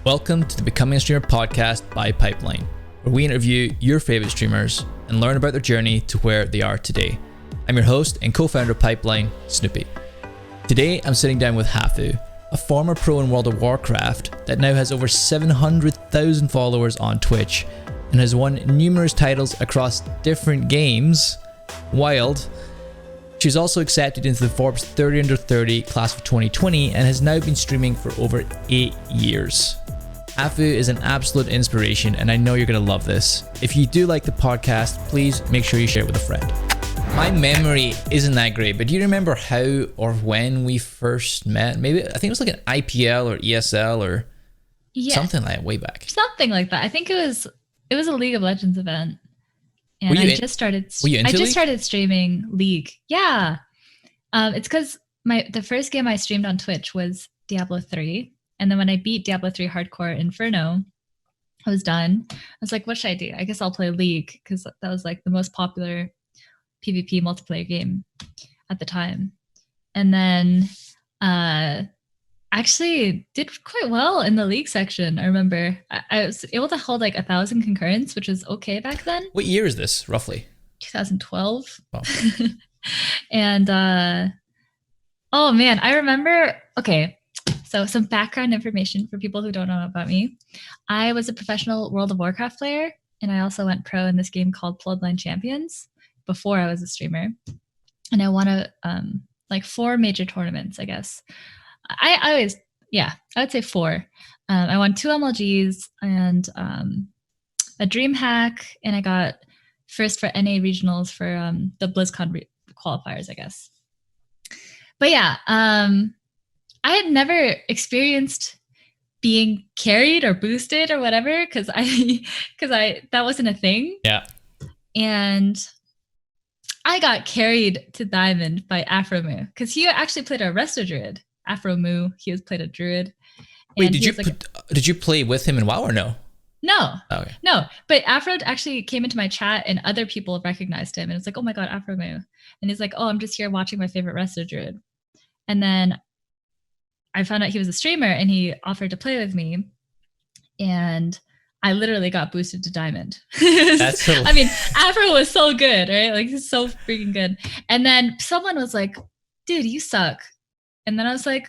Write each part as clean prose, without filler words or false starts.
Welcome to the Becoming a Streamer podcast by Pipeline, where we interview your favorite streamers and learn about their journey to where they are today. I'm your host and co-founder of Pipeline, Snoopy. Today, I'm sitting down with Hafu, a former pro in World of Warcraft that now has over 700,000 followers on Twitch and has won numerous titles across different games. Wild. She's also accepted into the Forbes 30 Under 30 class of 2020 and has now been streaming for over 8 years. Hafu is an absolute inspiration and I know you're going to love this. If you do like the podcast, please make sure you share it with a friend. My memory isn't that great, but do you remember how or when we first met? Maybe, I think it was like an IPL or ESL or something like that way back. Something like that. I think it was a League of Legends event. And Were you just started League? Started streaming League. Yeah. It's because the first game I streamed on Twitch was Diablo 3. And then when I beat Diablo 3 Hardcore Inferno, I was done. I was like, what should I do? I guess I'll play League because that was like the most popular PvP multiplayer game at the time. And then actually did quite well in the League section. I remember I was able to hold like 1,000 concurrents, which was okay back then. What year is this, roughly? 2012. Oh. And oh man, I remember, okay, so some background information for people who don't know about me. I was a professional World of Warcraft player, and I also went pro in this game called Bloodline Champions before I was a streamer. And I won like 4 major tournaments, I guess. I would say 4. I won 2 MLGs and a DreamHack, and I got first for NA regionals for the BlizzCon qualifiers, I guess. But yeah, I had never experienced being carried or boosted or whatever because that wasn't a thing. Yeah. And I got carried to Diamond by Afromoo because he actually played a Resto Druid. Afromoo, he played a Druid. Wait, did you play with him in WoW or no? No. Oh, okay. No, but Afro actually came into my chat and other people recognized him. And it's like, oh my God, Afromoo. And he's like, oh, I'm just here watching my favorite Resto Druid. And then I found out he was a streamer and he offered to play with me. And I literally got boosted to Diamond. That's so... I mean, Afro was so good, right? Like, he's so freaking good. And then someone was like, dude, you suck. And then I was like,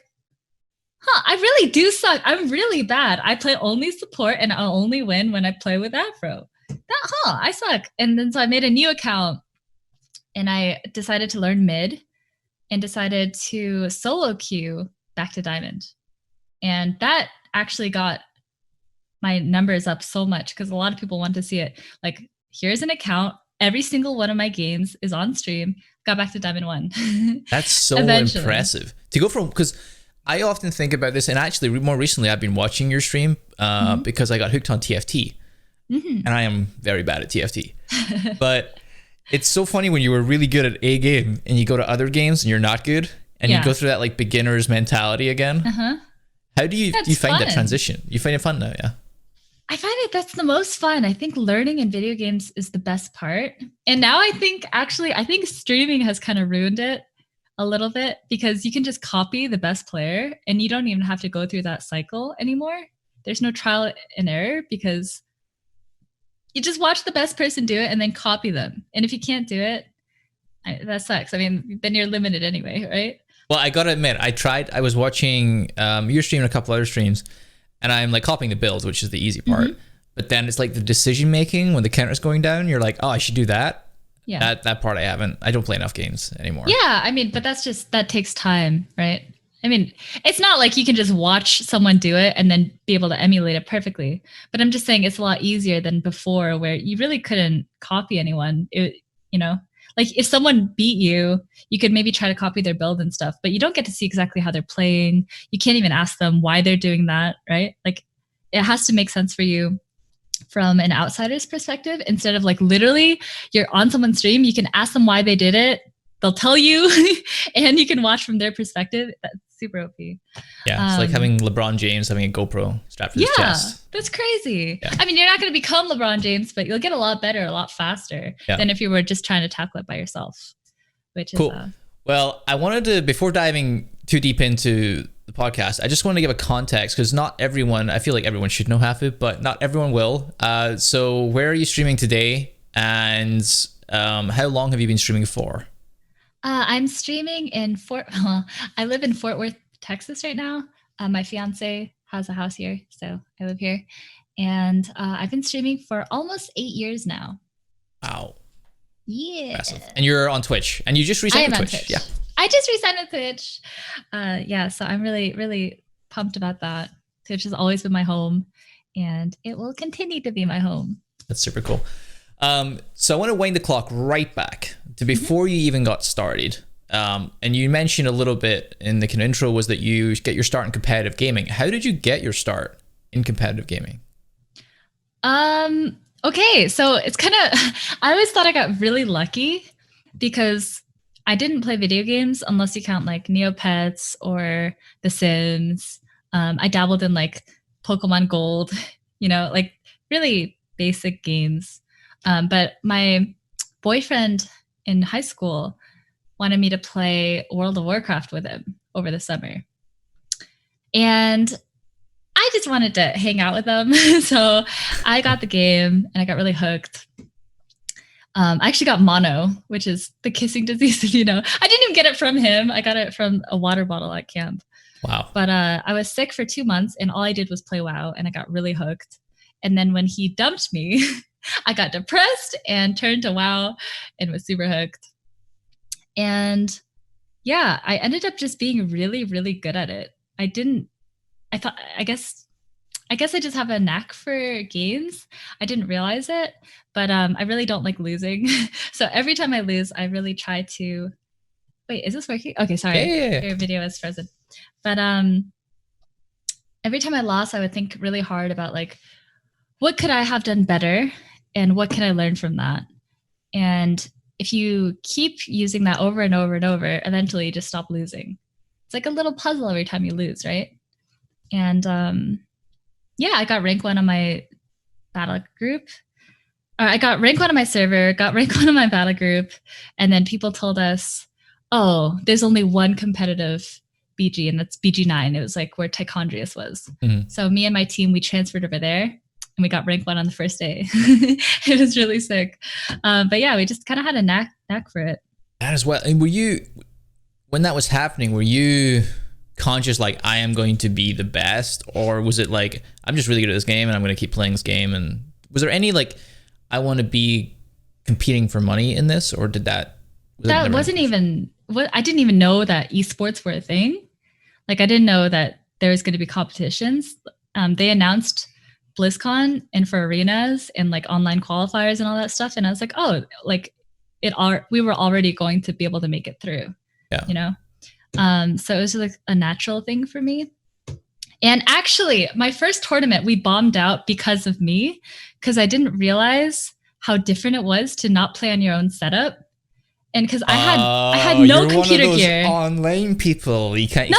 I really do suck. I'm really bad. I play only support and I'll only win when I play with Afro. I suck. And then so I made a new account and I decided to learn mid and decided to solo queue back to Diamond. And that actually got my numbers up so much because a lot of people want to see it. Like, here's an account. Every single one of my games is on stream. Got back to Diamond 1. That's so impressive. To go from, because I often think about this, and actually more recently I've been watching your stream because I got hooked on TFT. And I am very bad at TFT. But it's so funny when you were really good at a game and you go to other games and you're not good and you go through that like beginner's mentality again. How do you find that transition? You find it fun now, yeah? I find that's the most fun. I think learning in video games is the best part. And now I think streaming has kind of ruined it a little bit because you can just copy the best player and you don't even have to go through that cycle anymore. There's no trial and error because you just watch the best person do it and then copy them. And if you can't do it, that sucks. I mean, then you're limited anyway, right? Well, I gotta admit, I was watching your stream and a couple other streams, and I'm like copying the builds, which is the easy part. But then it's like the decision making when the counter's going down, you're like, oh, I should do that. Yeah. That part I don't play enough games anymore. Yeah, I mean, but that takes time, right? I mean, it's not like you can just watch someone do it and then be able to emulate it perfectly. But I'm just saying it's a lot easier than before where you really couldn't copy anyone. Like if someone beat you, you could maybe try to copy their build and stuff, but you don't get to see exactly how they're playing. You can't even ask them why they're doing that, right? Like it has to make sense for you from an outsider's perspective instead of like literally you're on someone's stream. You can ask them why they did it. They'll tell you and you can watch from their perspective. That's super OP. Yeah, it's like having LeBron James having a GoPro strapped to his chest. Yeah, that's crazy. Yeah. I mean, you're not going to become LeBron James, but you'll get a lot better, a lot faster than if you were just trying to tackle it by yourself. Which is cool. Well, I wanted to, before diving too deep into the podcast, I just want to give a context because not everyone, I feel like everyone should know Hafu, but not everyone will. So where are you streaming today? And how long have you been streaming for? I'm streaming in I live in Fort Worth, Texas right now. My fiance has a house here, so I live here. And I've been streaming for almost 8 years now. Wow. Yeah. Impressive. And you're on Twitch, and you just resigned to Twitch. Yeah. I just resigned to Twitch. Yeah, so I'm really, really pumped about that. Twitch has always been my home, and it will continue to be my home. That's super cool. So I want to wind the clock right back to before you even got started. And you mentioned a little bit in the kind of intro was that you get your start in competitive gaming. How did you get your start in competitive gaming? Okay, so it's kind of, I always thought I got really lucky because I didn't play video games unless you count like Neopets or The Sims. I dabbled in like Pokemon Gold, like really basic games. But my boyfriend in high school wanted me to play World of Warcraft with him over the summer. And I just wanted to hang out with them. So I got the game and I got really hooked. I actually got mono, which is the kissing disease, I didn't even get it from him. I got it from a water bottle at camp. Wow. But I was sick for 2 months and all I did was play WoW and I got really hooked. And then when he dumped me, I got depressed and turned to WoW and was super hooked. And yeah, I ended up just being really, really good at it. I guess I just have a knack for games. I didn't realize it, but I really don't like losing. So every time I lose, I really try to wait, is this working? Okay, sorry. Yeah. Your video is frozen. But every time I lost, I would think really hard about like, what could I have done better? And what can I learn from that? And if you keep using that over and over and over, eventually you just stop losing. It's like a little puzzle every time you lose, right? And yeah, I got rank 1 on my battle group. I got rank 1 on my server, got rank 1 on my battle group. And then people told us, oh, there's only one competitive BG, and that's BG9. It was like where Tichondrius was. Mm-hmm. So me and my team, we transferred over there. And we got rank 1 on the first day. It was really sick. But yeah, we just kind of had a knack for it. That as well. And when that was happening, were you conscious like, I am going to be the best? Or was it like, I'm just really good at this game and I'm going to keep playing this game? And was there any like, I want to be competing for money in this? Or did that wasn't even, I didn't even know that esports were a thing. Like I didn't know that there was going to be competitions. They announced BlizzCon and for arenas and like online qualifiers and all that stuff. And I was like, oh, like we were already going to be able to make it through, so it was like a natural thing for me. And actually my first tournament, we bombed out because of me, because I didn't realize how different it was to not play on your own setup. And because I had no computer gear. Online people. You can't. No.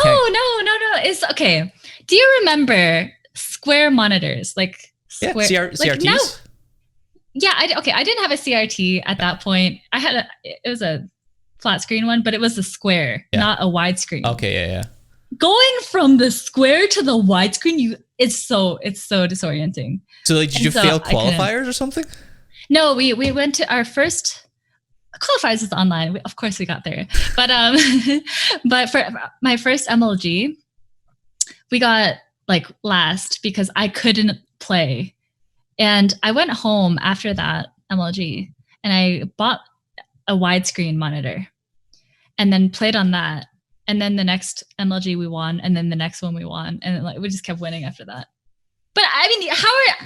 It's okay. Do you remember square monitors, like square CRTs? Now, yeah, I didn't have a CRT at that point. It was a flat screen one, but it was a square, not a widescreen. Okay, yeah. Going from the square to the widescreen, it's so disorienting. So like, did you fail qualifiers or something? No, we went to our first qualifiers is online. Of course we got there. But but for my first MLG, we got like last because I couldn't play. And I went home after that MLG and I bought a widescreen monitor and then played on that. And then the next MLG we won, and then the next one we won, and like we just kept winning after that. But I mean,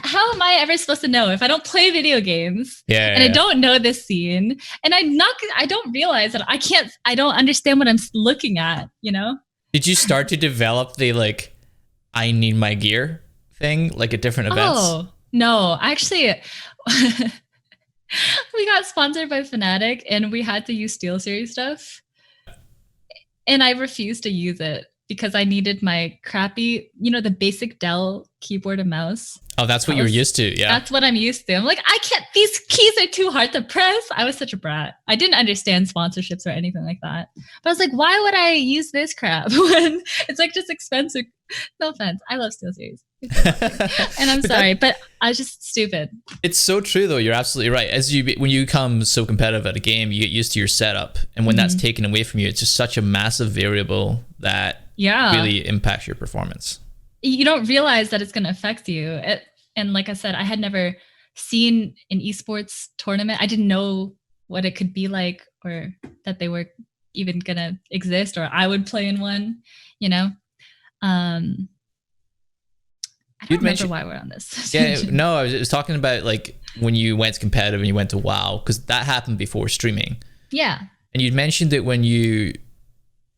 how am I ever supposed to know if I don't play video games I don't know this scene and I don't realize that I don't understand what I'm looking at, Did you start to develop the like, I need my gear thing, like at different events? Oh, no, actually, we got sponsored by Fnatic and we had to use SteelSeries stuff. And I refused to use it. because I needed my crappy, the basic Dell keyboard and mouse. Oh, that's what you were used to. Yeah. That's what I'm used to. I'm like, these keys are too hard to press. I was such a brat. I didn't understand sponsorships or anything like that. But I was like, why would I use this crap when it's like just expensive? No offense. I love SteelSeries. And I'm sorry, but I was just stupid. It's so true though. You're absolutely right. When you become so competitive at a game, you get used to your setup. And when that's taken away from you, it's just such a massive variable that really impacts your performance. You don't realize that it's going to affect you. And like I said, I had never seen an esports tournament. I didn't know what it could be like, or that they were even going to exist, or I would play in one, I don't remember why we're on this. No, I was talking about like when you went competitive and you went to WoW, because that happened before streaming. Yeah. And you'd mentioned that when you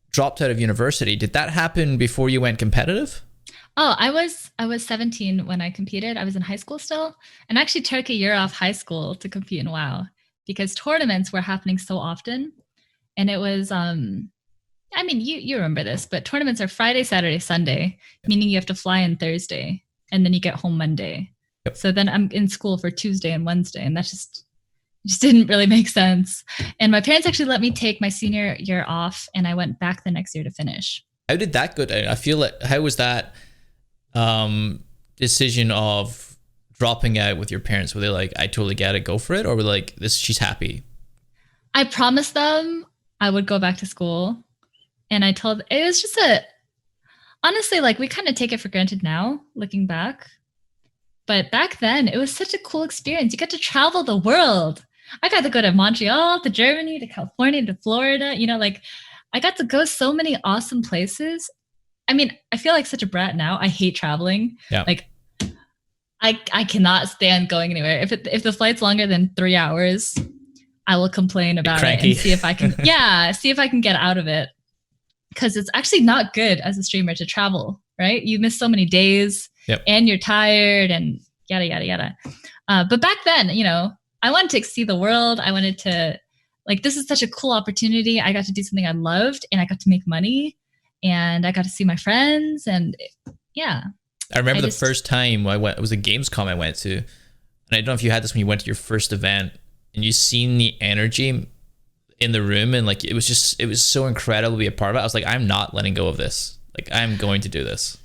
dropped out of university, did that happen before you went competitive? Oh, I was 17 when I competed. I was in high school still, and actually took a year off high school to compete in WoW because tournaments were happening so often. And it was, you remember this, but tournaments are Friday, Saturday, Sunday, meaning you have to fly in Thursday and then you get home Monday. Yep. So then I'm in school for Tuesday and Wednesday, and that just didn't really make sense. And my parents actually let me take my senior year off, and I went back the next year to finish. How did that go down? I feel like, how was that decision of dropping out with your parents? Were they like, I totally get it, go for it? Or were they like, she's happy? I promised them I would go back to school. And I told, it was just honestly, like, we kind of take it for granted now, looking back. But back then, it was such a cool experience. You get to travel the world. I got to go to Montreal, to Germany, to California, to Florida. I got to go so many awesome places. I mean, I feel like such a brat now. I hate traveling. Yeah. Like, I cannot stand going anywhere. If the flight's longer than 3 hours, I will complain about it and see if I can, see if I can get out of it. Because it's actually not good as a streamer to travel, right? You miss so many days, and you're tired, and yada, yada, yada. But back then, I wanted to see the world. I wanted to, this is such a cool opportunity. I got to do something I loved, and I got to make money, and I got to see my friends, and I remember the first time I went, it was a Gamescom I went to. And I don't know if you had this when you went to your first event, and you seen the energy in the room, and it was so incredible to be a part of it. I was like, I'm not letting go of this. I'm going to do this.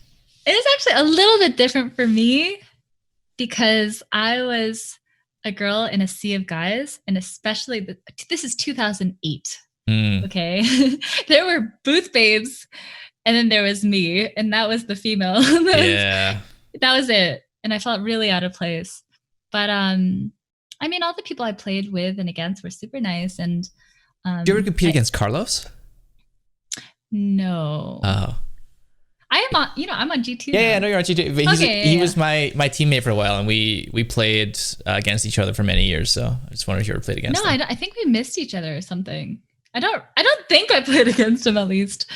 It is actually a little bit different for me because I was a girl in a sea of guys, and especially this is 2008. Okay. There were booth babes, and then there was me, and that was the female. That was it. And I felt really out of place. But all the people I played with and against were super nice. And did you ever compete against Carlos? No. Oh. I am on, I'm on G2. Yeah, I know you're on G2. But he was my teammate for a while, and we played against each other for many years. So I just wondered if you ever played against him. No, I think we missed each other or something. I don't think I played against him, at least.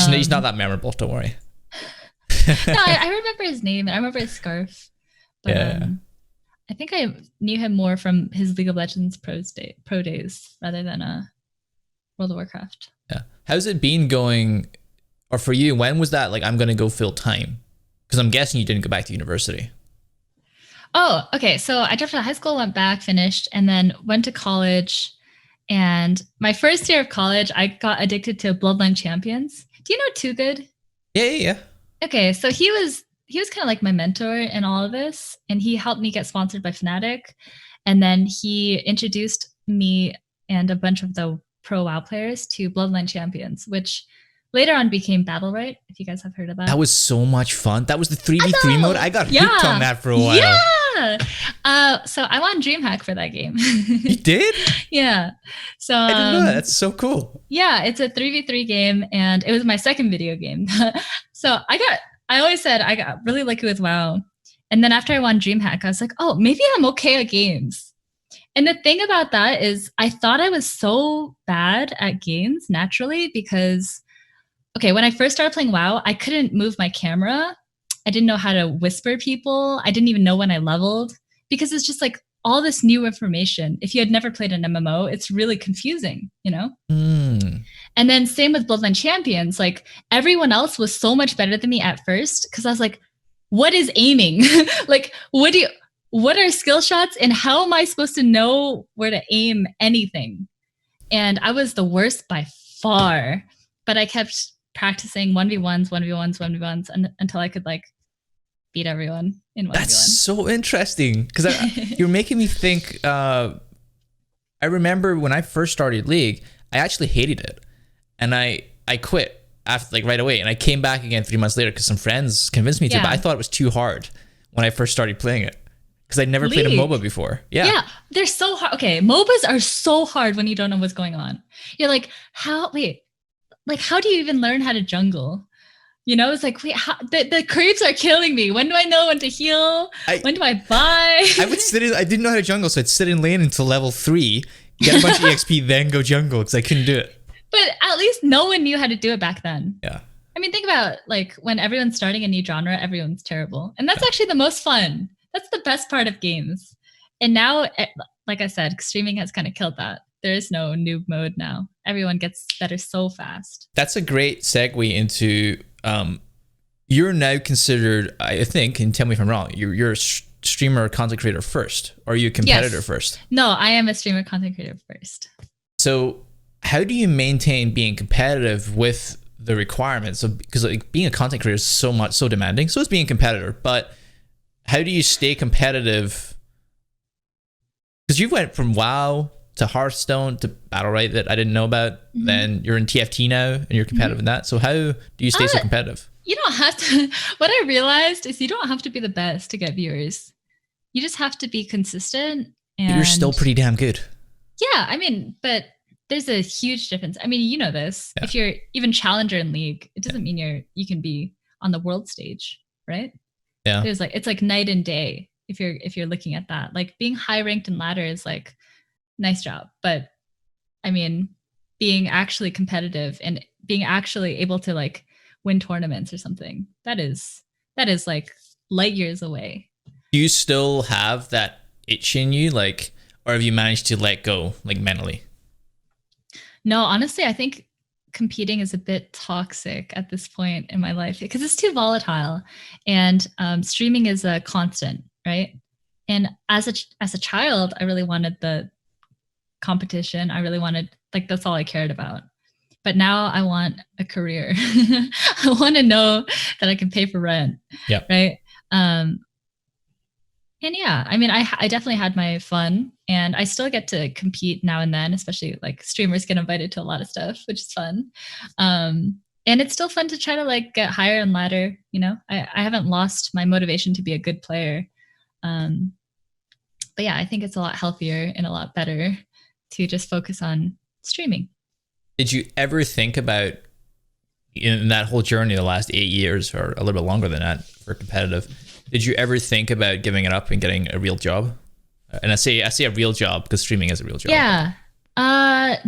He's not that memorable. Don't worry. No, I remember his name, and I remember his scarf. But, I think I knew him more from his League of Legends pro days rather than World of Warcraft. Yeah. How's it been going, or for you, when was that I'm going to go full time? Because I'm guessing you didn't go back to university. Oh, okay. So I dropped out of high school, went back, finished, and then went to college. And my first year of college, I got addicted to Bloodline Champions. Do you know Too Good? Yeah. Okay, so he was kind of like my mentor in all of this, and he helped me get sponsored by Fnatic. And then he introduced me and a bunch of the pro WoW players to Bloodline Champions, which later on became Battle Right, if you guys have heard of that. That was so much fun. That was the 3v3 mode. I got hooked on that for a while. Yeah. So I won DreamHack for that game. You did? Yeah. So I didn't know that. That's so cool. Yeah, it's a 3v3 game, and it was my second video game. So I always said I got really lucky with WoW. And then after I won DreamHack, I was like, oh, maybe I'm okay at games. And the thing about that is I thought I was so bad at games naturally because, okay, when I first started playing WoW, I couldn't move my camera. I didn't know how to whisper people. I didn't even know when I leveled because it's just all this new information. If you had never played an MMO, it's really confusing, you know? And then same with Bloodline Champions. Like everyone else was so much better than me at first because I was like, what is aiming? Like, what are skill shots and how am I supposed to know where to aim anything? And I was the worst by far, but I kept practicing 1v1s until I could like beat everyone in 1v1. That's so interesting because you're making me think. I remember when I first started League, I actually hated it, and I quit after like right away, and I came back again 3 months later because some friends convinced me to. But I thought it was too hard when I first stared playing it because I'd never played a MOBA before. Yeah, they're so hard. Okay, MOBAs are so hard when you don't know what's going on. You're like, how do you even learn how to jungle? You know, it's like, wait, the creeps are killing me. When do I know when to heal? When do I buy? I didn't know how to jungle, so I'd sit in lane until level 3, get a bunch of EXP, then go jungle because I couldn't do it. But at least no one knew how to do it back then. Yeah. I mean, think about like when everyone's starting a new genre, everyone's terrible. And that's actually the most fun. That's the best part of games. And now, like I said, streaming has kind of killed that. There is no noob mode now. Everyone gets better so fast. That's a great segue into you're now considered, I think, and tell me if I'm wrong, you're a streamer or content creator first, or are you a competitor first? No, I am a streamer content creator first. So how do you maintain being competitive with the requirements of, because like being a content creator is so demanding, so is being a competitor, but how do you stay competitive? Because you went from WoW to Hearthstone to Battle Right that I didn't know about. Mm-hmm. Then you're in TFT now and you're competitive in that. So how do you stay so competitive? You don't have to. What I realized is you don't have to be the best to get viewers. You just have to be consistent. And you're still pretty damn good. Yeah, I mean, but there's a huge difference. I mean, you know this. Yeah. If you're even challenger in League, it doesn't mean you can be on the world stage, right? Yeah. It's like night and day if you're looking at that. Like being high ranked in ladder is like nice job, but I mean, being actually competitive and being actually able to like win tournaments or something, that is like light years away. Do you still have that itch in you, like, or have you managed to let go, like mentally? No, honestly, I think competing is a bit toxic at this point in my life because it's too volatile, and streaming is a constant, right? And as a child, I really wanted the competition. I really wanted, like, that's all I cared about. But now I want a career. I want to know that I can pay for rent. Yeah. Right. And yeah, I mean, I definitely had my fun, and I still get to compete now and then, especially like streamers get invited to a lot of stuff, which is fun. And it's still fun to try to like get higher and ladder. You know, I haven't lost my motivation to be a good player. But yeah, I think it's a lot healthier and a lot better to just focus on streaming. Did you ever think about, in that whole journey, the last 8 years or a little bit longer than that for competitive, did you ever think about giving it up and getting a real job? And I say a real job because streaming is a real job. Yeah,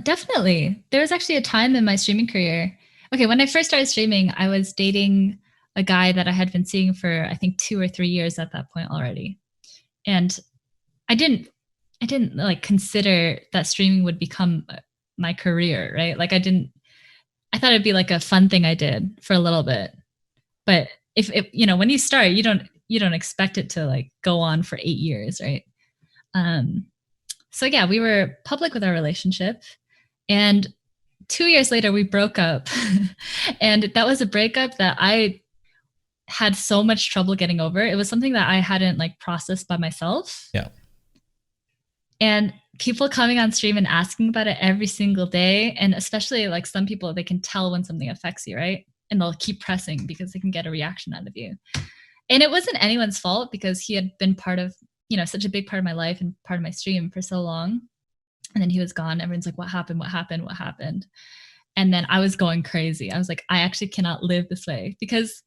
definitely. There was actually a time in my streaming career. Okay, when I first started streaming, I was dating a guy that I had been seeing for, I think, 2 or 3 years at that point already. And I didn't like consider that streaming would become my career, right? Like I thought it'd be like a fun thing I did for a little bit. But if you know, when you start, you don't expect it to like go on for 8 years, right? So yeah, we were public with our relationship, and 2 years later we broke up. And that was a breakup that I had so much trouble getting over. It was something that I hadn't like processed by myself. Yeah. And people coming on stream and asking about it every single day. And especially like some people, they can tell when something affects you, right? And they'll keep pressing because they can get a reaction out of you. And it wasn't anyone's fault because he had been part of, you know, such a big part of my life and part of my stream for so long. And then he was gone. Everyone's like, what happened? What happened? What happened? And then I was going crazy. I was like, I actually cannot live this way because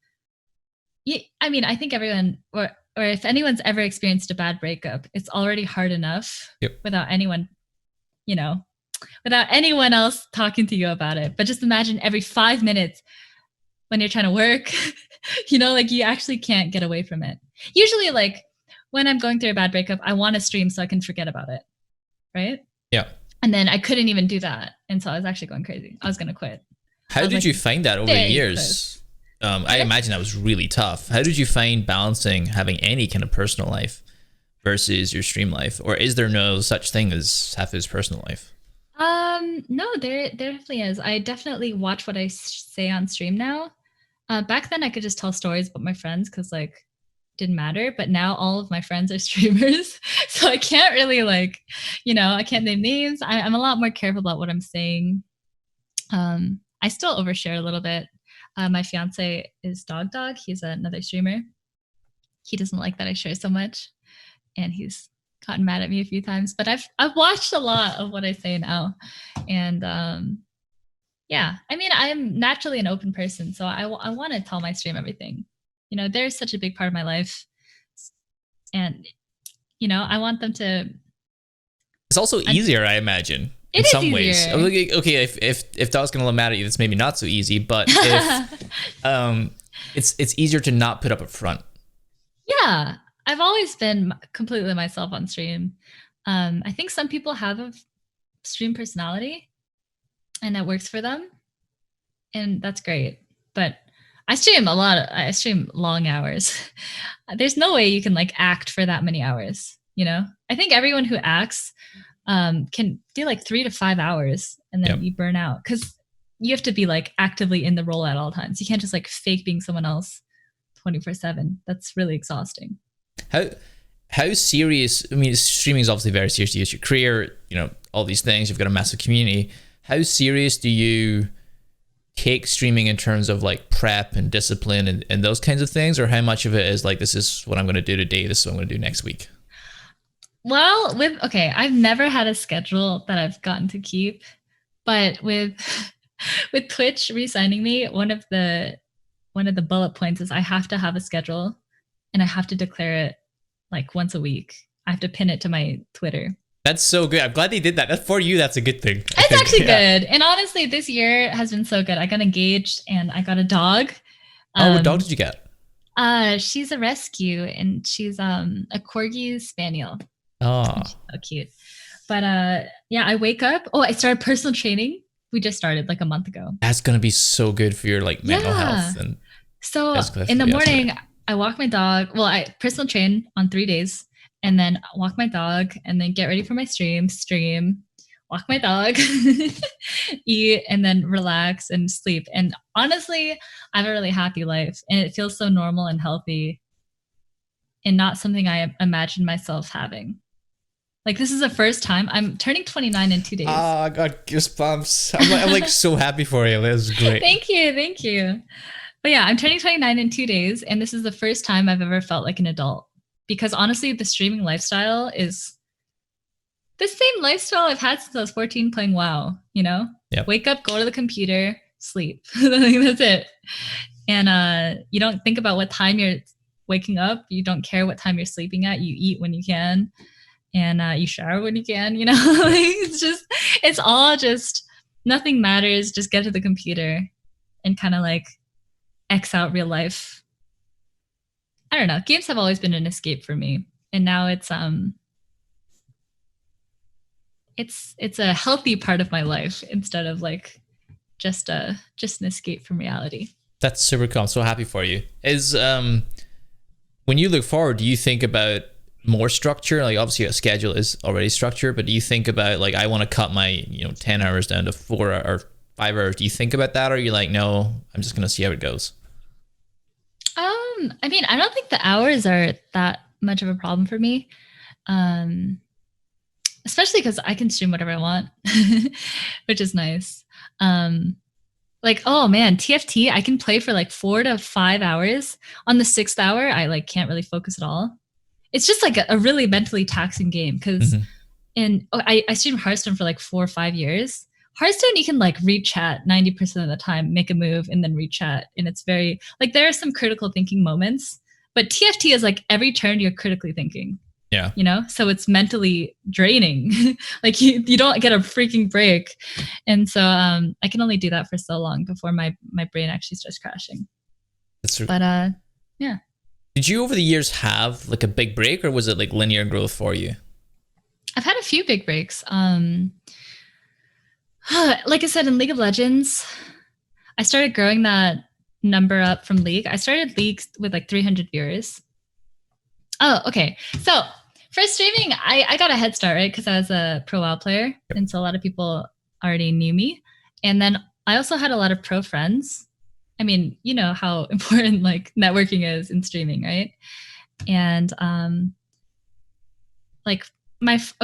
I mean, I think everyone, or if anyone's ever experienced a bad breakup, it's already hard enough without anyone, you know, without anyone else talking to you about it. But just imagine every 5 minutes when you're trying to work, you know, like you actually can't get away from it. Usually like when I'm going through a bad breakup, I want to stream so I can forget about it. Right. Yeah. And then I couldn't even do that. And so I was actually going crazy. I was going to quit. How did you find that over the years? I imagine that was really tough. How did you find balancing having any kind of personal life versus your stream life? Or is there no such thing as Hafu's personal life? No, there definitely is. I definitely watch what I say on stream now. Back then I could just tell stories about my friends because like didn't matter, but now all of my friends are streamers. So I can't really like, I can't name names. I'm a lot more careful about what I'm saying. I still overshare a little bit. My fiance is Dog. He's another streamer. He doesn't like that I share so much, and he's gotten mad at me a few times. But I've watched a lot of what I say now, and yeah. I mean, I'm naturally an open person, so I want to tell my stream everything. They're such a big part of my life, and I want them to. It's also easier, I imagine. In some ways. Okay, if Dog's gonna let mad at you, that's maybe not so easy, but if it's easier to not put up a front. Yeah. I've always been completely myself on stream. I think some people have a stream personality and that works for them. And that's great. But I stream I stream long hours. There's no way you can like act for that many hours, I think everyone who acts can do like 3 to 5 hours and then you burn out because you have to be like actively in the role at all times. You can't just like fake being someone else 24/7. That's really exhausting. How serious? I mean, streaming is obviously very serious. It's your career, all these things. You've got a massive community. How serious do you take streaming in terms of like prep and discipline and those kinds of things, or how much of it is like, this is what I'm going to do today, this is what I'm going to do next week? Well, I've never had a schedule that I've gotten to keep, but with Twitch re-signing me, one of the bullet points is I have to have a schedule and I have to declare it like once a week. I have to pin it to my Twitter. That's so good. I'm glad they did that. For you, that's a good thing. It's actually good. And honestly, this year has been so good. I got engaged and I got a dog. What dog did you get? She's a rescue and she's a Corgi Spaniel. Oh, so cute. But I wake up. Oh, I started personal training. We just started like a month ago. That's gonna be so good for your like mental health. And so in the morning, I walk my dog. Well, I personal train on 3 days, and then walk my dog, and then get ready for my stream, walk my dog, eat, and then relax and sleep. And honestly, I have a really happy life, and it feels so normal and healthy, and not something I imagined myself having. Like, this is the first time. I'm turning 29 in 2 days. Oh, I got goosebumps. I'm like so happy for you. That was great. Thank you. But yeah, I'm turning 29 in 2 days. And this is the first time I've ever felt like an adult. Because honestly, the streaming lifestyle is the same lifestyle I've had since I was 14 playing WoW, Yep. Wake up, go to the computer, sleep. That's it. And you don't think about what time you're waking up. You don't care what time you're sleeping at. You eat when you can. And you shower when you can, it's all just, nothing matters. Just get to the computer and kind of like X out real life. I don't know. Games have always been an escape for me. And now it's a healthy part of my life instead of like just an escape from reality. That's super cool. I'm so happy for you. When you look forward, do you think about more structure? Like obviously a schedule is already structured, but do you think about like, I want to cut my 10 hours down to 4 or 5 hours? Do you think about that, or are you like, no, I'm just gonna see how it goes? I mean, I don't think the hours are that much of a problem for me, especially because I can stream whatever I want, which is nice. Like, oh man, TFT, I can play for like 4 to 5 hours. On the 6th hour, I like can't really focus at all. It's just like a really mentally taxing game because I streamed Hearthstone for like 4 or 5 years. Hearthstone, you can like read chat 90% of the time, make a move, and then read chat. And it's very, like, there are some critical thinking moments, but TFT is like every turn you're critically thinking. Yeah. So it's mentally draining. Like you don't get a freaking break. And so I can only do that for so long before my brain actually starts crashing. That's true. But yeah. Did you over the years have like a big break, or was it like linear growth for you? I've had a few big breaks. Like I said, in League of Legends, I started growing that number up from League. I started League with like 300 viewers. Oh, okay. So for streaming, I got a head start, right? Because I was a pro WoW player. Yep. And so a lot of people already knew me. And then I also had a lot of pro friends. I mean, you know how important like networking is in streaming, right? And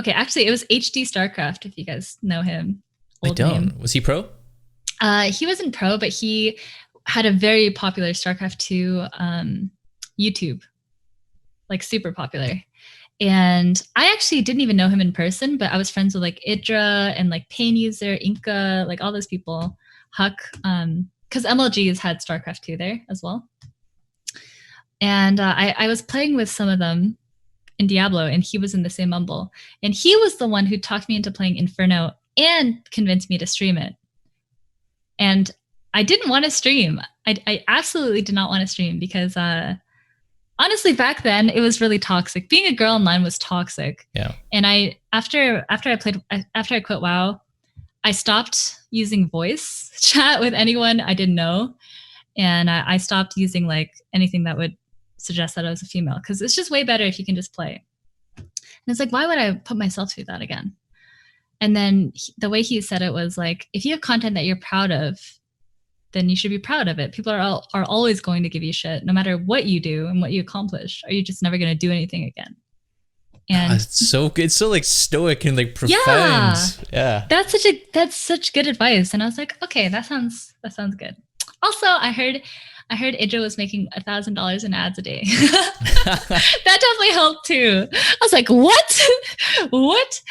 actually it was HD StarCraft, if you guys know him. I don't. Name. Was he pro? He wasn't pro, but he had a very popular StarCraft 2 YouTube, like super popular. And I actually didn't even know him in person, but I was friends with like Idra and like Pain User, Inca, like all those people, Huck, because MLG has had StarCraft 2 there as well. And I was playing with some of them in Diablo, and he was in the same Mumble. And he was the one who talked me into playing Inferno and convinced me to stream it. And I didn't want to stream. I absolutely did not want to stream because honestly, back then it was really toxic. Being a girl online was toxic. Yeah. And after I quit WoW, I stopped using voice chat with anyone I didn't know. And I stopped using like anything that would suggest that I was a female, because it's just way better if you can just play. And it's like, why would I put myself through that again? And then the way he said it was like, if you have content that you're proud of, then you should be proud of it. People are always going to give you shit, no matter what you do and what you accomplish. Are you just never going to do anything again? And it's so good. It's so like stoic and like profound. Yeah. That's such good advice. And I was like, okay, that sounds good. Also, I heard Idra was making $1,000 in ads a day. That definitely helped too. I was like, what? What?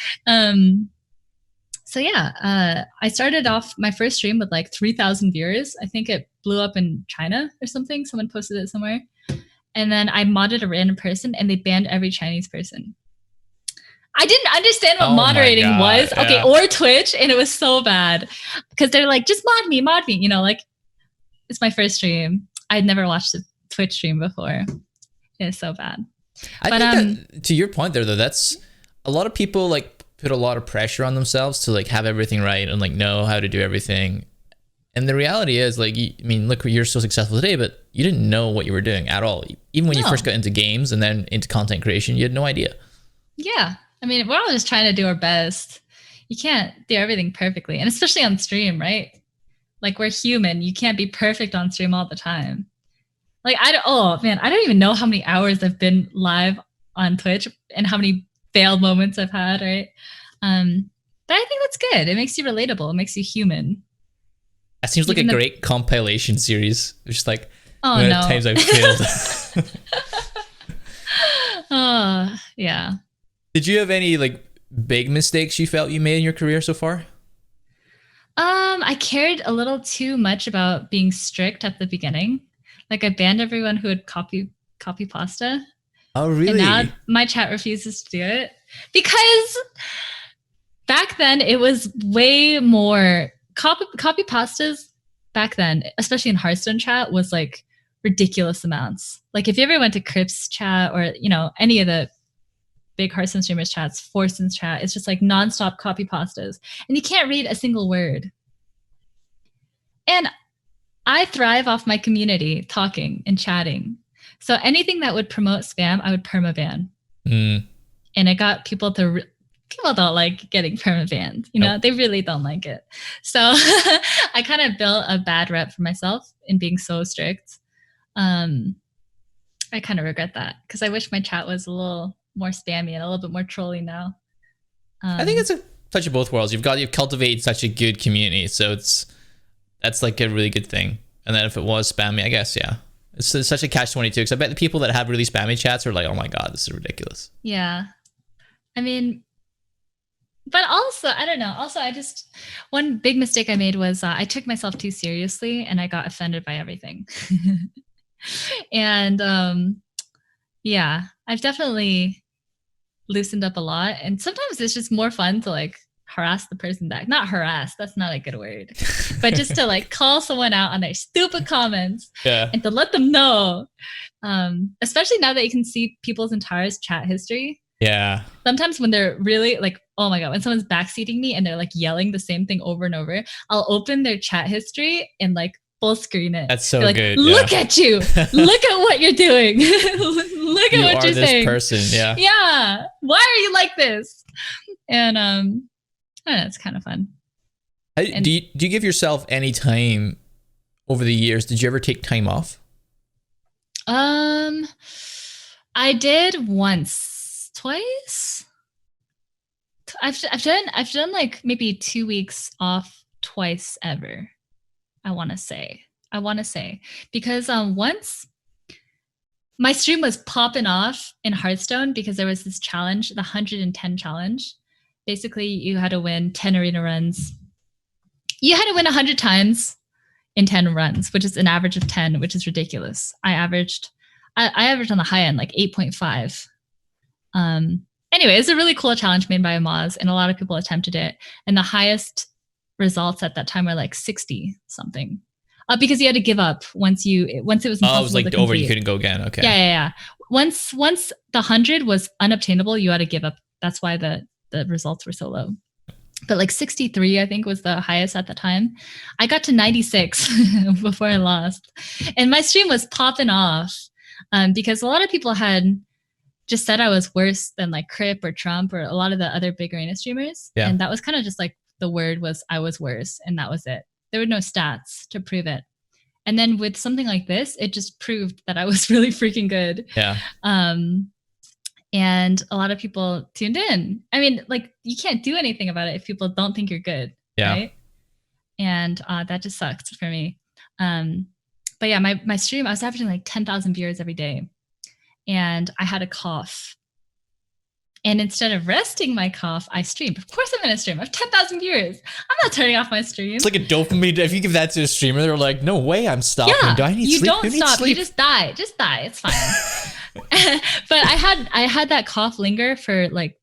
So yeah, I started off my first stream with like 3,000 viewers. I think it blew up in China or something. Someone posted it somewhere. And then I modded a random person and they banned every Chinese person. I didn't understand what moderating was. Yeah. Okay, or Twitch. And it was so bad because they're like, just mod me, you know, like it's my first stream. I'd never watched a Twitch stream before. It's so bad. I think that, to your point there though, that's a lot of people like put a lot of pressure on themselves to like have everything right and like know how to do everything. And the reality is like, I mean, look, you're so successful today, but you didn't know what you were doing at all. Even when you first got into games and then into content creation, you had no idea. Yeah. I mean, we're all just trying to do our best. You can't do everything perfectly. And especially on stream, right? Like we're human. You can't be perfect on stream all the time. Like, I don't even know how many hours I've been live on Twitch and how many failed moments I've had, right? But I think that's good. It makes you relatable. It makes you human. That seems like a great compilation series. It's just like, oh no, times I've failed. Oh yeah. Did you have any like big mistakes you felt you made in your career so far? I cared a little too much about being strict at the beginning. Like I banned everyone who would copy pasta. Oh, really? And now my chat refuses to do it because back then it was way more copy pastas back then, especially in Hearthstone chat, was like ridiculous amounts. Like if you ever went to Crips chat or, you know, any of the big Hearthstone streamers chats, Forson's chat, it's just like nonstop copy pastas and you can't read a single word. And I thrive off my community talking and chatting. So anything that would promote spam, I would permaban. And it got people don't like getting permabanned. You know, They really don't like it. So I kind of built a bad rep for myself in being so strict. I kind of regret that because I wish my chat was a little more spammy and a little bit more trolly now. I think it's a touch of both worlds. You've cultivated such a good community, so that's like a really good thing. And then if it was spammy, I guess, yeah. It's such a catch-22 because I bet the people that have really spammy chats are like, oh my God, this is ridiculous. Yeah. I mean, but also, I don't know. Also, one big mistake I made was I took myself too seriously and I got offended by everything. And yeah, I've definitely loosened up a lot. And sometimes it's just more fun to like harass the person back. Not harass, that's not a good word. But just to like call someone out on their stupid comments and to let them know. Especially now that you can see people's entire chat history. Yeah. Sometimes when they're really like, oh my God, when someone's backseating me and they're like yelling the same thing over and over, I'll open their chat history and like full screen it. That's so like, good. Look at you. Look at what you're doing. Look at what you're saying. Person. Yeah. Yeah. Why are you like this? And I don't know, it's kind of fun. Do you give yourself any time over the years? Did you ever take time off? I did once, twice. I've done like maybe 2 weeks off twice ever. I want to say because once my stream was popping off in Hearthstone because there was this challenge, the 110 challenge. Basically, you had to win 10 arena runs. You had to win 100 times in 10 runs, which is an average of 10, which is ridiculous. I averaged on the high end, like 8.5. Anyway, it's a really cool challenge made by Amaz, and a lot of people attempted it. And the highest results at that time were like 60 something. Because you had to give up once it was impossible. Oh, it was like over, you couldn't go again. Okay. Yeah. Once the 100 was unobtainable, you had to give up. That's why the results were so low. But like 63, I think, was the highest at the time. I got to 96 before I lost. And my stream was popping off because a lot of people had just said I was worse than like Crip or Trump or a lot of the other big arena streamers. Yeah. And that was kind of just like the word was I was worse, and that was it. There were no stats to prove it. And then with something like this, it just proved that I was really freaking good. Yeah. And a lot of people tuned in. I mean, like, you can't do anything about it if people don't think you're good. Yeah. Right? And that just sucks for me. But yeah, my stream, I was averaging like 10,000 viewers every day. And I had a cough. And instead of resting my cough, I streamed. Of course I'm going to stream. I have 10,000 viewers. I'm not turning off my stream. It's like a dopamine. If you give that to a streamer, they're like, no way I'm stopping. Yeah, Do I need you sleep? don't stop. You just die. Just die. It's fine. But I had that cough linger for like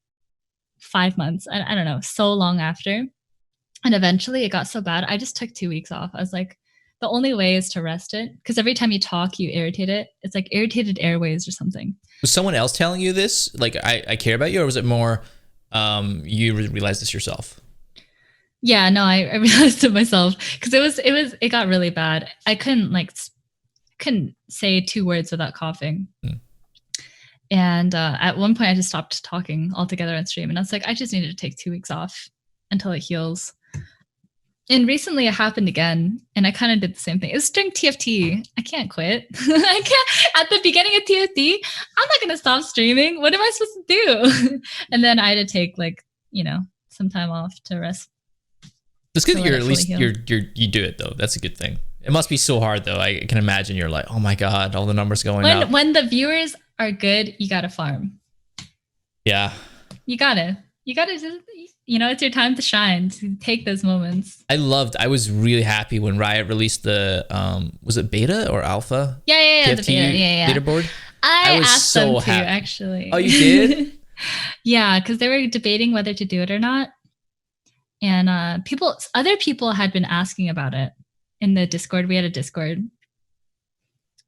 5 months. I don't know, so long after. And eventually it got so bad, I just took 2 weeks off. I was like, the only way is to rest it. Because every time you talk, you irritate it. It's like irritated airways or something. Was someone else telling you this? Like, I care about you? Or was it more you realized this yourself? Yeah, no, I realized it myself. Because it got really bad. I couldn't say 2 words without coughing. And at one point I just stopped talking altogether on stream. And I was like, I just needed to take 2 weeks off until it heals. And recently it happened again, and I kind of did the same thing. It was during TFT. I can't quit. I can't. At the beginning of TFT, I'm not going to stop streaming. What am I supposed to do? And then I had to take some time off to rest. It's good that you're at least you do it though. That's a good thing. It must be so hard though. I can imagine you're like, oh my God, all the numbers going up. When the viewers are good, you got to farm. Yeah. You got to just, it's your time to shine, to take those moments. I was really happy when Riot released the, was it beta or alpha? Yeah, the beta, leaderboard. I was asked so them to, actually. Oh, you did? Yeah, because they were debating whether to do it or not. And other people had been asking about it in the Discord. We had a Discord.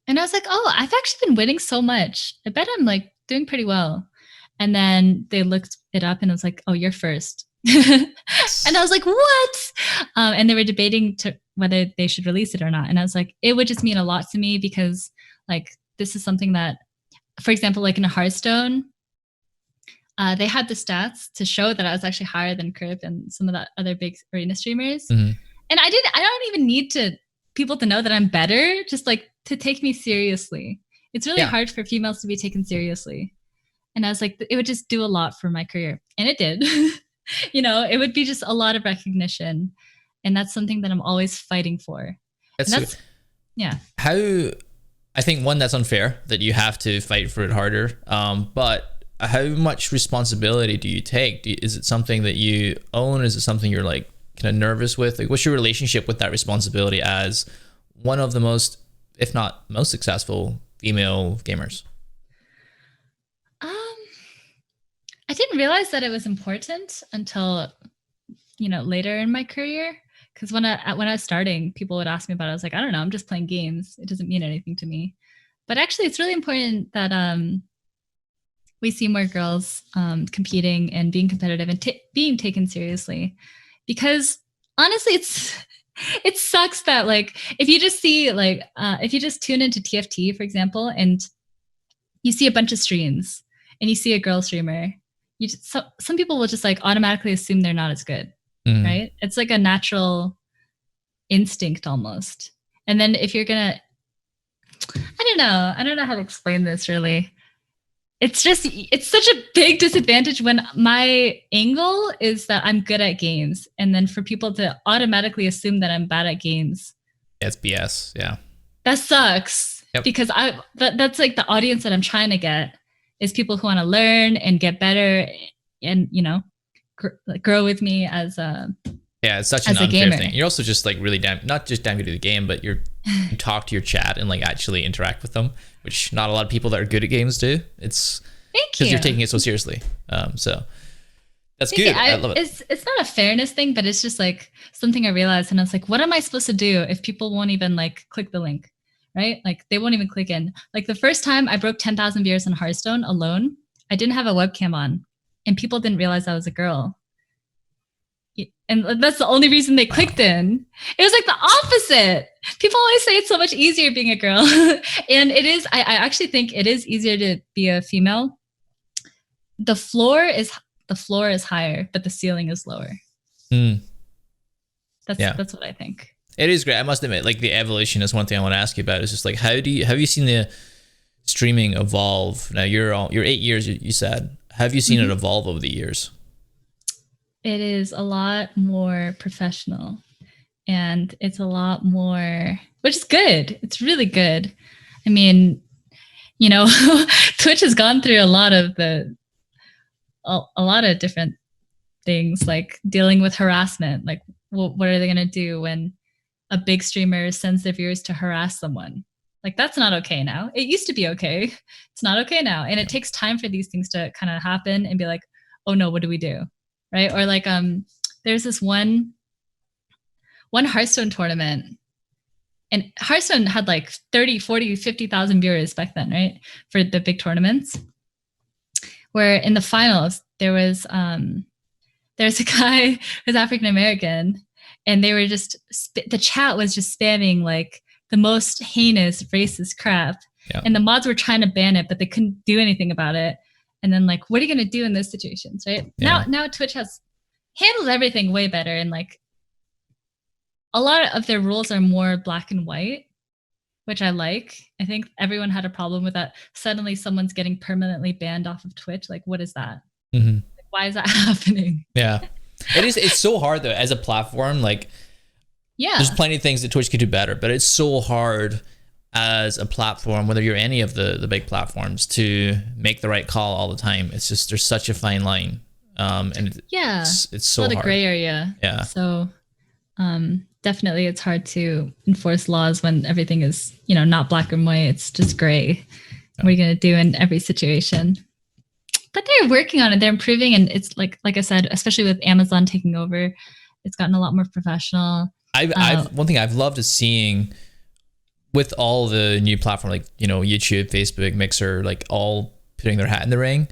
And I was like, oh, I've actually been winning so much. I bet I'm like doing pretty well. And then they looked it up and it was like, oh, you're first. And I was like, what? And they were debating whether they should release it or not. And I was like, it would just mean a lot to me because like, this is something that, for example, like in a Hearthstone, they had the stats to show that I was actually higher than Crip and some of the other big arena streamers. Mm-hmm. And I don't even need people to know that I'm better, just like to take me seriously. It's really hard for females to be taken seriously. And I was like, it would just do a lot for my career. And it did. It would be just a lot of recognition. And that's something that I'm always fighting for. Yeah. I think one, that's unfair that you have to fight for it harder. But how much responsibility do you take? Is it something that you own? Is it something you're like kind of nervous with? Like, what's your relationship with that responsibility as one of the most, if not most successful female gamers? I didn't realize that it was important until later in my career. Because when I was starting, people would ask me about it. I was like, I don't know, I'm just playing games. It doesn't mean anything to me. But actually, it's really important that we see more girls competing and being competitive and being taken seriously. Because honestly, it sucks that like if you just see like if you just tune into TFT, for example, and you see a bunch of streams and you see a girl streamer, some people will just like automatically assume they're not as good, right? It's like a natural instinct almost. And then if you're gonna, I don't know how to explain this really. It's such a big disadvantage when my angle is that I'm good at games, and then for people to automatically assume that I'm bad at games. It's BS. Yeah. That sucks. Yep. Because that's like the audience that I'm trying to get is people who want to learn and get better and, grow with me as a it's such an unfair thing. You're also just like really not just damn good at the game, but you talk to your chat and like actually interact with them, which not a lot of people that are good at games do. It's because you're taking it so seriously. So that's good. I love it. It's not a fairness thing, but it's just like something I realized, and I was like, what am I supposed to do if people won't even like click the link, right? Like they won't even click in. Like the first time I broke 10,000 viewers in Hearthstone alone, I didn't have a webcam on, and people didn't realize I was a girl. And that's the only reason they clicked in. It was like the opposite. People always say it's so much easier being a girl. And it is, I actually think it is easier to be a female. The floor is higher, but the ceiling is lower. That's what I think. It is great. I must admit, like the evolution is one thing I want to ask you about. Is just like, have you seen the streaming evolve? Now you're 8 years, you said. Have you seen it evolve over the years? It is a lot more professional, and it's a lot more, which is good. It's really good. I mean, Twitch has gone through a lot of different things, like dealing with harassment. Like, what are they going to do when a big streamer sends their viewers to harass someone? Like, that's not okay now. It used to be okay. It's not okay now. And it takes time for these things to kind of happen and be like, oh no, what do we do? Right? Or like, there's this one Hearthstone tournament, and Hearthstone had like 30, 40, 50,000 viewers back then, right? For the big tournaments, where in the finals, there's a guy who's African-American, and they were just, the chat was just spamming like the most heinous racist crap. Yeah. And the mods were trying to ban it, but they couldn't do anything about it. And then like, what are you going to do in those situations, right? Yeah. Now Twitch has handled everything way better. And like a lot of their rules are more black and white, which I like. I think everyone had a problem with that. Suddenly someone's getting permanently banned off of Twitch. Like, what is that? Like, why is that happening? Yeah. It's so hard though, as a platform. Like, there's plenty of things that Twitch could do better, but it's so hard as a platform, whether you're any of the big platforms, to make the right call all the time. It's just, there's such a fine line. And it's so hard. A lot of gray area. Yeah. So definitely it's hard to enforce laws when everything is, not black and white. It's just gray. Yeah. What are you going to do in every situation? But they're working on it. They're improving. And it's like I said, especially with Amazon taking over, it's gotten a lot more professional. One thing I've loved is seeing with all the new platforms, like, YouTube, Facebook, Mixer, like all putting their hat in the ring,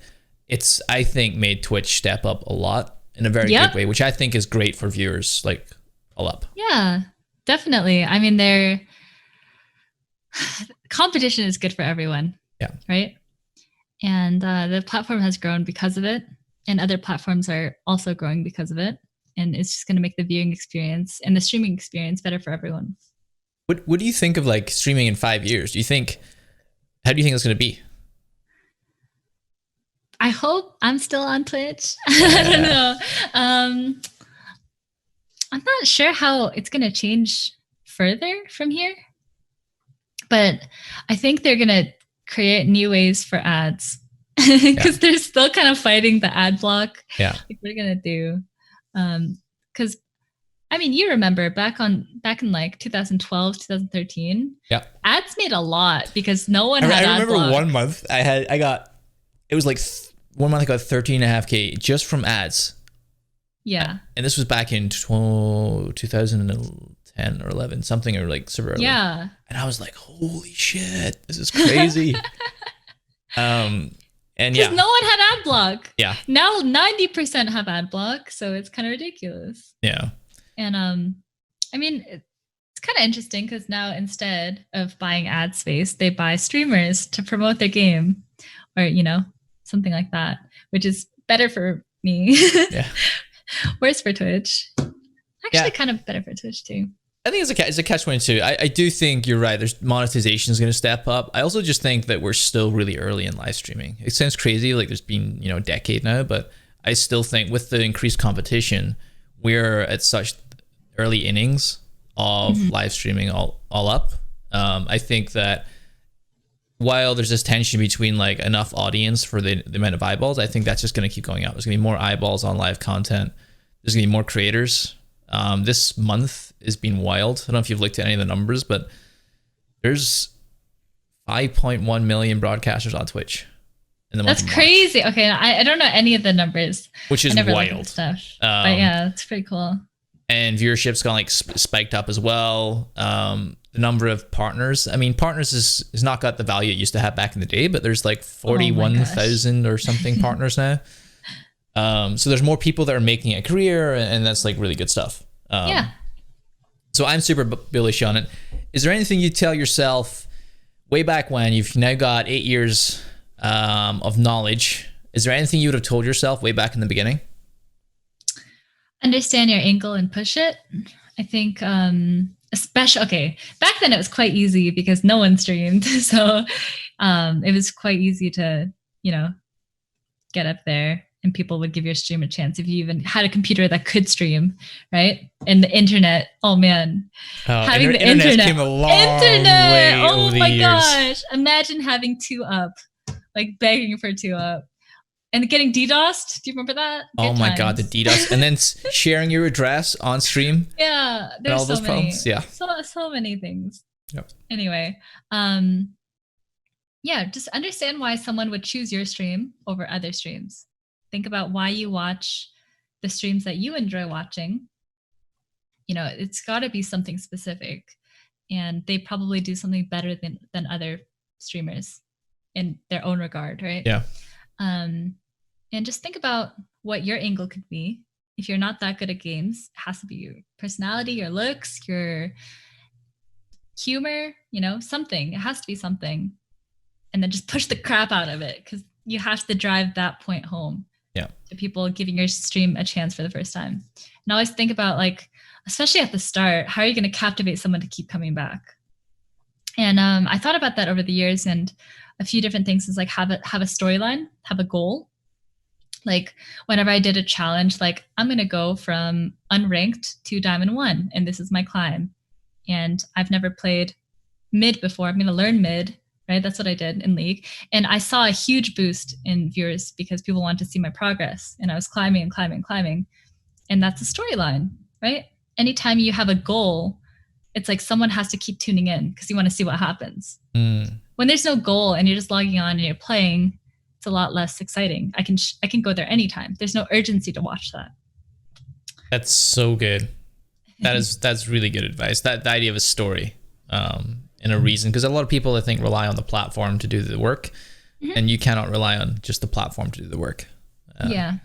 it's, I think, made Twitch step up a lot in a very good way, which I think is great for viewers, like all up. Yeah, definitely. I mean, competition is good for everyone. Yeah. Right. And the platform has grown because of it, and other platforms are also growing because of it. And it's just going to make the viewing experience and the streaming experience better for everyone. What do you think of like streaming in 5 years? How do you think it's going to be? I hope I'm still on Twitch. I don't know. I'm not sure how it's going to change further from here, but I think they're going to create new ways for ads because they're still kind of fighting the ad block. Yeah. Like, what are going to do? Because I mean, you remember back in like 2012, 2013. Yeah. Ads made a lot because no one had ad block. I remember 1 month it was like 1 month I got 13.5K just from ads. Yeah. And this was back in 2010 or 11, something, or like super early. Yeah. And I was like, holy shit, this is crazy. And Because no one had ad block. Yeah. Now 90% have ad block, so it's kind of ridiculous. Yeah. And I mean, it's kind of interesting because now instead of buying ad space, they buy streamers to promote their game, or something like that, which is better for me. Yeah. Worse for Twitch. Actually, kind of better for Twitch too. I think it's a catch-22. I do think you're right. There's monetization is going to step up. I also just think that we're still really early in live streaming. It sounds crazy, like there's been a decade now, but I still think with the increased competition, we're at such early innings of live streaming all up. I think that while there's this tension between like enough audience for the amount of eyeballs, I think that's just going to keep going up. There's going to be more eyeballs on live content. There's going to be more creators. This month has been wild. I don't know if you've looked at any of the numbers, but there's 5.1 million broadcasters on Twitch in the month. That's crazy. Okay, I don't know any of the numbers, which is wild stuff. But yeah, it's pretty cool. And viewership's gone like spiked up as well. The number of partners. I mean, partners is not got the value it used to have back in the day, but there's like 41,000 or something partners now. So there's more people that are making a career, and that's like really good stuff. Yeah. So I'm super bullish on it. Is there anything you tell yourself way back when? You've now got 8 years of knowledge. Is there anything you would have told yourself way back in the beginning? Understand your angle and push it. I think, especially, back then it was quite easy because no one streamed. So it was quite easy to, get up there. And people would give your stream a chance if you even had a computer that could stream, right? And the internet, oh man, having the internet came a long way oh over my the gosh! Imagine having 2UP, like begging for 2UP, and getting DDoSed. Do you remember that? Oh my god, the DDoS, and then sharing your address on stream. Yeah, there's all those so many, problems. Yeah, so many things. Yep. Anyway, yeah, just understand why someone would choose your stream over other streams. Think about why you watch the streams that you enjoy watching. It's got to be something specific, and they probably do something better than other streamers in their own regard, right? Yeah. And just think about what your angle could be. If you're not that good at games, it has to be your personality, your looks, your humor, something. It has to be something. And then just push the crap out of it, because you have to drive that point home. Yeah. To people giving your stream a chance for the first time. And always think about, like, especially at the start, how are you going to captivate someone to keep coming back? And I thought about that over the years, and a few different things is like have a storyline, have a goal. Like whenever I did a challenge, like I'm going to go from unranked to Diamond 1, and this is my climb. And I've never played mid before. I'm going to learn mid. Right? That's what I did in League. And I saw a huge boost in viewers because people wanted to see my progress. And I was climbing and climbing and climbing. And that's a storyline, right? Anytime you have a goal, it's like someone has to keep tuning in because you want to see what happens. When there's no goal and you're just logging on and you're playing, it's a lot less exciting. I can go there anytime. There's no urgency to watch that. That's so good. That's really good advice. The idea of a story. And a reason, because a lot of people I think rely on the platform to do the work, and you cannot rely on just the platform to do the work. Yeah.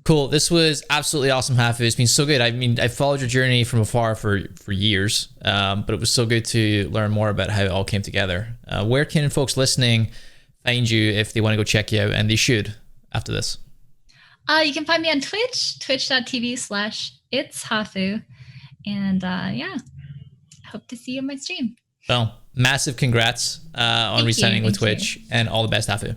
Cool. This was absolutely awesome, Hafu. It's been so good. I mean, I followed your journey from afar for years, but it was so good to learn more about how it all came together. Where can folks listening find you if they want to go check you out, and they should after this? You can find me on Twitch, twitch.tv/ItsHafu. And yeah, hope to see you on my stream. Well, massive congrats on re-signing with Twitch, and all the best, Hafu.